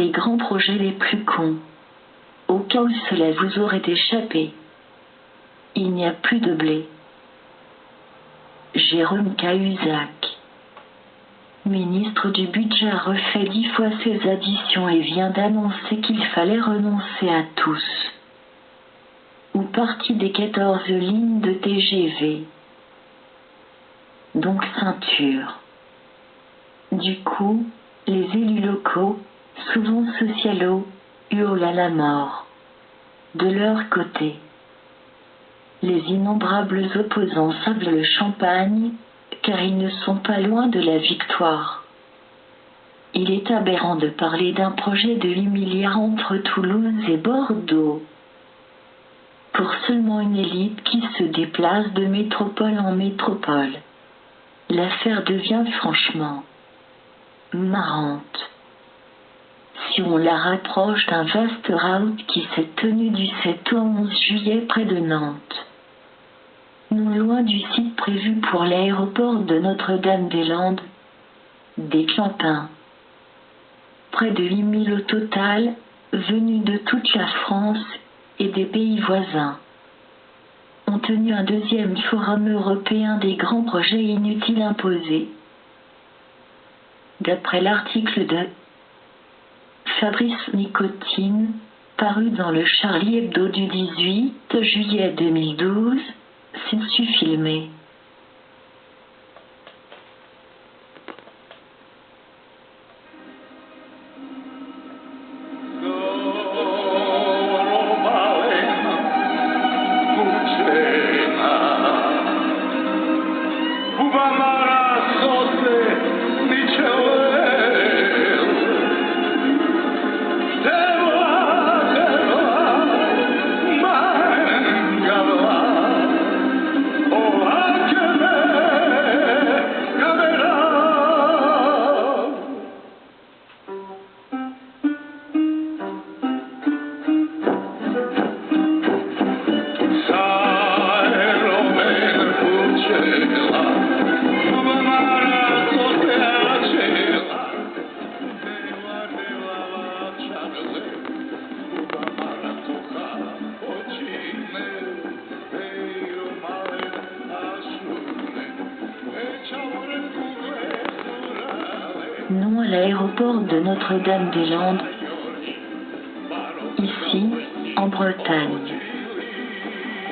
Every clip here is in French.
les grands projets les plus cons. Au cas où cela vous aurait échappé. Il n'y a plus de blé. Jérôme Cahuzac, ministre du Budget, a refait 10 fois ses additions et vient d'annoncer qu'il fallait renoncer à tous ou partie des 14 lignes de TGV. Donc ceinture. Du coup, les élus locaux, souvent socialos, hurlent à la mort. De leur côté, les innombrables opposants sablent le champagne, car ils ne sont pas loin de la victoire. Il est aberrant de parler d'un projet de 8 milliards entre Toulouse et Bordeaux, pour seulement une élite qui se déplace de métropole en métropole. L'affaire devient franchement marrante. Si on la rapproche d'un vaste rout qui s'est tenu du 7 au 11 juillet près de Nantes, non loin du site prévu pour l'aéroport de Notre-Dame-des-Landes, des Clampins. Près de 8000 au total, venus de toute la France et des pays voisins, ont tenu un deuxième forum européen des grands projets inutiles imposés. D'après l'article de Fabrice Nicotine, paru dans le Charlie Hebdo du 18 juillet 2012, c'est su filmer. Non à l'aéroport de Notre-Dame-des-Landes, ici, en Bretagne.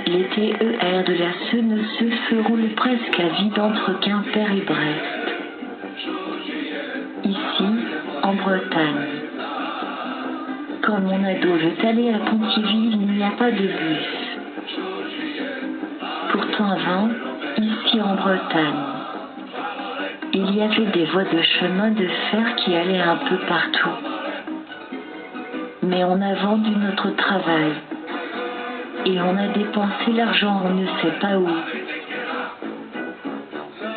Les TER de la Seine-Neuve se roulent presque à vide entre Quimper et Brest. Ici, en Bretagne. Quand mon ado veut aller à Pontivy, il n'y a pas de bus. Pourtant avant, ici en Bretagne, il y avait des voies de chemin de fer qui allaient un peu partout. Mais on a vendu notre travail et on a dépensé l'argent on ne sait pas où.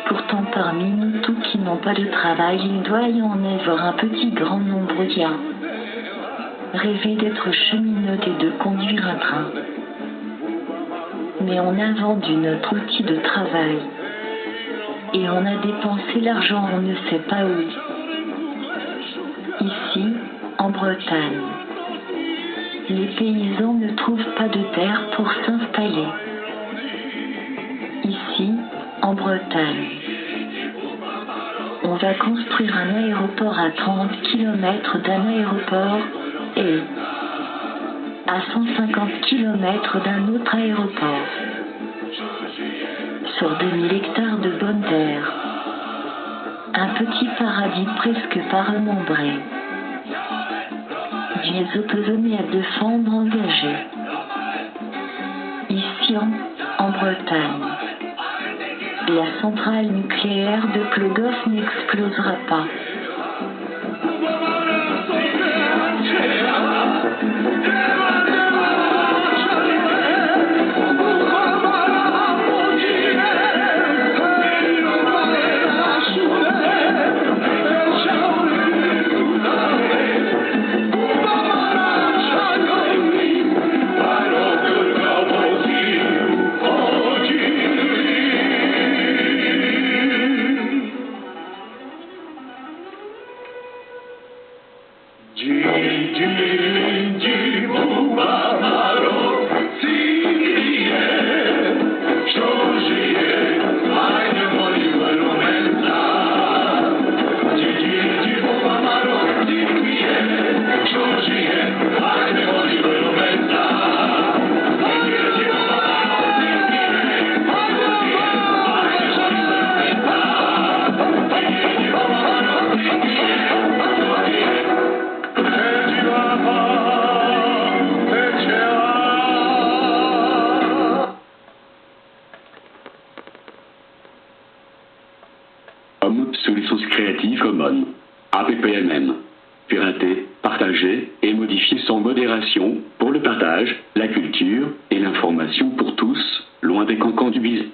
Pourtant parmi nous tous qui n'ont pas de travail, il doit y en avoir un petit grand nombre qui a rêvé d'être cheminote et de conduire un train. Mais on a vendu notre outil de travail et on a dépensé l'argent on ne sait pas où. Ici, en Bretagne, les paysans ne trouvent pas de terre pour s'installer. Ici, en Bretagne, on va construire un aéroport à 30 km d'un aéroport et à 150 km d'un autre aéroport. Sur 2000 hectares de bonne terre. Un petit paradis presque pas remembré. Des autonomies à défendre engagées. Ici en Bretagne, la centrale nucléaire de Plogoff n'explosera pas. com sous licence Creative Commons. APPMM. Pirater, partager et modifier sans modération pour le partage, la culture et l'information pour tous, loin des cancans du business.